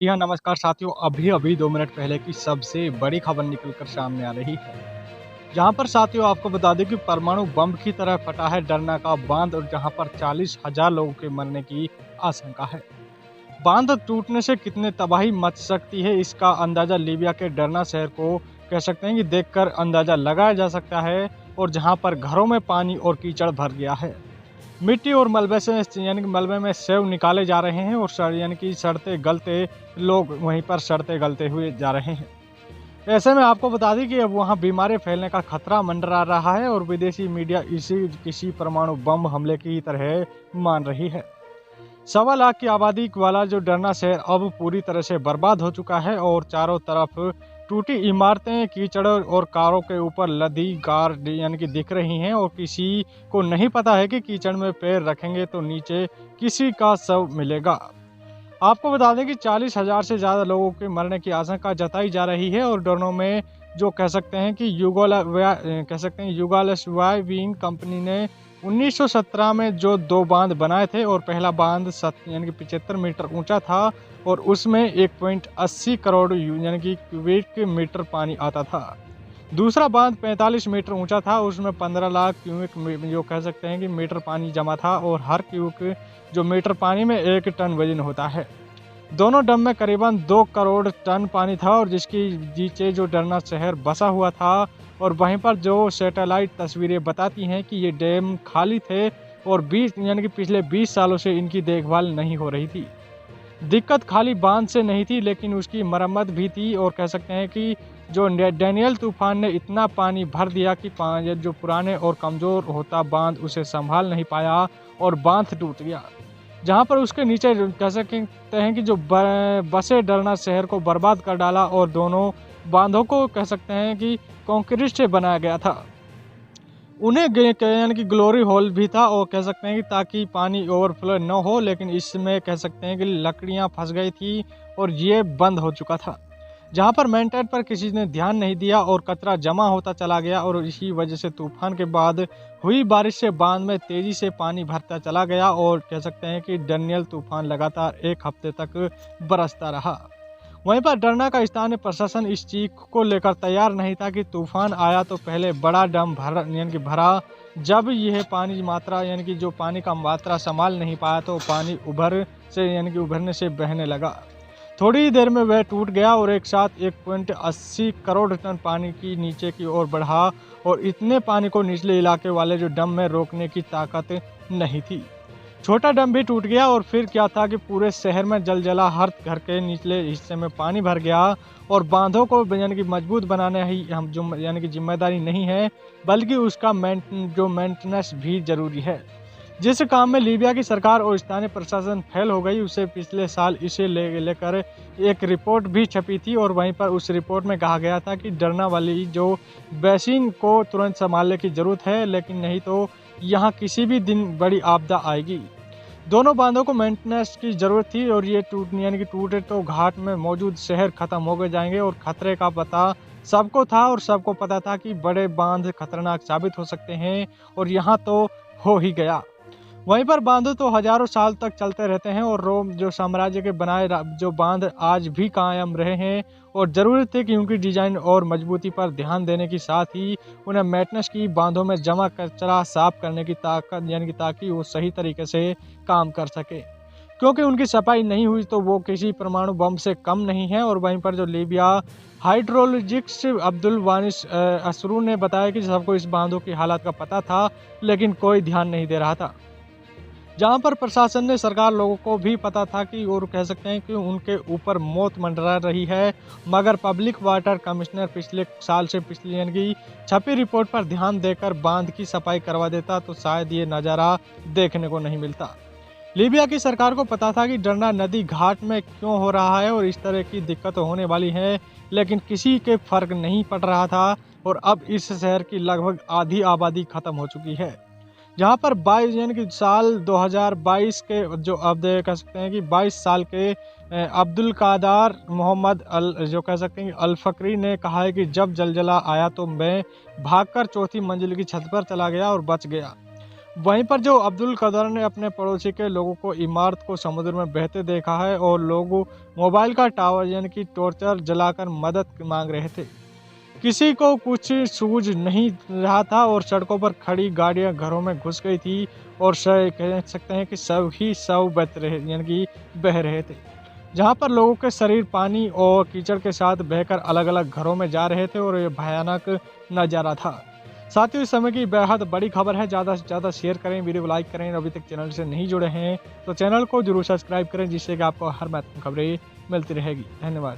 जी हाँ, नमस्कार साथियों। अभी-अभी 2 मिनट पहले की सबसे बड़ी खबर निकल कर सामने आ रही है। जहाँ पर साथियों आपको बता दें कि परमाणु बम की तरह फटा है डरना का बाँध और जहाँ पर 40,000 लोगों के मरने की आशंका है। बाँध टूटने से कितनी तबाही मच सकती है, इसका अंदाज़ा लीबिया के डरना शहर को कह सकते हैं कि देखकर अंदाज़ा लगाया जा सकता है और जहाँ पर घरों में पानी और कीचड़ भर गया है। मिट्टी और मलबे से यानी कि मलबे में सेव निकाले जा रहे हैं और यानी कि सड़ते-गलते लोग वहीं पर सड़ते-गलते हुए जा रहे हैं। ऐसे में आपको बता दें कि अब वहाँ बीमारी फैलने का खतरा मंडरा रहा है और विदेशी मीडिया इसे किसी परमाणु बम हमले की तरह मान रही है। 1.25 लाख की आबादी वाला जो डरना शहर अब पूरी तरह से बर्बाद हो चुका है और चारों तरफ टूटी इमारतें, कीचड़ और कारों के ऊपर लदी गार यानी कि दिख रही हैं और किसी को नहीं पता है कि कीचड़ में पैर रखेंगे तो नीचे किसी का शव मिलेगा। आपको बता दें कि 40,000 से ज़्यादा लोगों के मरने की आशंका जताई जा रही है और ड्रोनों में जो कह सकते हैं कि युगोस्लाविया कंपनी ने 1917 में जो 2 बांध बनाए थे और पहला बांध यानी कि 75 मीटर ऊंचा था और उसमें 1.80 करोड़ यानी कि क्यूबिक मीटर पानी आता था। दूसरा बांध 45 मीटर ऊंचा था, उसमें 15 लाख क्यूबिक जो कह सकते हैं कि मीटर पानी जमा था और हर क्यूबिक जो मीटर पानी में 1 टन वजन होता है। दोनों डैम में करीबन 2 करोड़ टन पानी था और जिसकी नीचे जो डरना शहर बसा हुआ था और वहीं पर जो सैटेलाइट तस्वीरें बताती हैं कि ये डैम खाली थे और 20 यानी कि पिछले 20 सालों से इनकी देखभाल नहीं हो रही थी। दिक्कत खाली बांध से नहीं थी लेकिन उसकी मरम्मत भी थी और कह सकते हैं कि जो डैनियल तूफान ने इतना पानी भर दिया कि जो पुराने और कमज़ोर होता बांध उसे संभाल नहीं पाया और बांध टूट गया। जहाँ पर उसके नीचे कह सकते हैं कि जो बसे डरना शहर को बर्बाद कर डाला और दोनों बांधों को कह सकते हैं कि कंक्रीट से बनाया गया था। उन्हें यानी कि ग्लोरी होल भी था और कह सकते हैं कि ताकि पानी ओवरफ्लो न हो, लेकिन इसमें कह सकते हैं कि लकड़ियां फंस गई थी और ये बंद हो चुका था। जहां पर मेंटेन पर किसी ने ध्यान नहीं दिया और कचरा जमा होता चला गया और इसी वजह से तूफान के बाद हुई बारिश से बांध में तेजी से पानी भरता चला गया और कह सकते हैं कि डैनियल तूफान लगातार 1 हफ्ते तक बरसता रहा। वहीं पर डरना का स्थानीय प्रशासन इस चीख को लेकर तैयार नहीं था कि तूफान आया तो पहले बड़ा डैम यानी कि भरा। जब यह पानी मात्रा यानी कि जो पानी का मात्रा संभाल नहीं पाया तो पानी उभरने से बहने लगा। थोड़ी ही देर में वह टूट गया और एक साथ 1.80 करोड़ टन पानी की नीचे की ओर बढ़ा और इतने पानी को निचले इलाके वाले जो डैम में रोकने की ताकत नहीं थी। छोटा डैम भी टूट गया और फिर क्या था कि पूरे शहर में जलजला, हर घर के निचले हिस्से में पानी भर गया और बांधों को यानी कि मजबूत बनाने ही हम जो यानी कि जिम्मेदारी नहीं है बल्कि उसका मेंटेनेंस भी जरूरी है। जिस काम में लीबिया की सरकार और स्थानीय प्रशासन फेल हो गई उसे पिछले साल इसे लेकर एक रिपोर्ट भी छपी थी और वहीं पर उस रिपोर्ट में कहा गया था कि डरना वाली जो बेसिन को तुरंत संभालने की जरूरत है, लेकिन नहीं तो यहाँ किसी भी दिन बड़ी आपदा आएगी। दोनों बांधों को मेंटेनेंस की जरूरत थी और ये यानी कि टूटे तो घाट में मौजूद शहर खत्म हो गए जाएंगे और खतरे का पता सबको था और सबको पता था कि बड़े बांध खतरनाक साबित हो सकते हैं और यहाँ तो हो ही गया। वहीं पर बांध तो हजारों साल तक चलते रहते हैं और रोम जो साम्राज्य के बनाए जो बांध आज भी कायम रहे हैं और ज़रूरत है कि उनकी डिजाइन और मजबूती पर ध्यान देने के साथ ही उन्हें मेंटेनेंस की बांधों में जमा कचरा साफ करने की ताकत यानी कि ताकि वो सही तरीके से काम कर सके, क्योंकि उनकी सफाई नहीं हुई तो वो किसी परमाणु बम से कम नहीं है। और वहीं पर जो लीबिया हाइड्रोलॉजिस्ट अब्दुल वानिस असरू ने बताया कि सबको इस बांधों की हालत का पता था लेकिन कोई ध्यान नहीं दे रहा था। जहां पर प्रशासन ने सरकार लोगों को भी पता था कि और कह सकते हैं कि उनके ऊपर मौत मंडरा रही है, मगर पब्लिक वाटर कमिश्नर पिछले साल से पिछली यानी कि छपी रिपोर्ट पर ध्यान देकर बांध की सफाई करवा देता तो शायद ये नज़ारा देखने को नहीं मिलता। लीबिया की सरकार को पता था कि डरना नदी घाट में क्यों हो रहा है और इस तरह की दिक्कत होने वाली है, लेकिन किसी के फर्क नहीं पड़ रहा था और अब इस शहर की लगभग आधी आबादी खत्म हो चुकी है। जहाँ पर 22 यानी कि साल 2022 के जो अब कह सकते हैं कि 22 साल के अब्दुल कादर मोहम्मद जो कह सकते हैं कि अल फकरी ने कहा है कि जब जलजला आया तो मैं भागकर चौथी मंजिल की छत पर चला गया और बच गया। वहीं पर जो अब्दुल कदर ने अपने पड़ोसी के लोगों को इमारत को समुद्र में बहते देखा है और लोग मोबाइल का टावर यानी कि टॉर्चर जलाकर मदद मांग रहे थे। किसी को कुछ सूझ नहीं रहा था और सड़कों पर खड़ी गाड़ियां घरों में घुस गई थी और कह सकते हैं कि सब ही सब बच रहे यानी कि बह रहे थे। जहां पर लोगों के शरीर पानी और कीचड़ के साथ बहकर अलग अलग घरों में जा रहे थे और ये भयानक नजारा था। साथ ही इस समय की बेहद बड़ी खबर है। ज़्यादा से ज़्यादा शेयर करें, वीडियो को लाइक करें। अभी तक चैनल से नहीं जुड़े हैं तो चैनल को जरूर सब्सक्राइब करें, जिससे कि आपको हर महत्वपूर्ण खबरें मिलती रहेगी। धन्यवाद।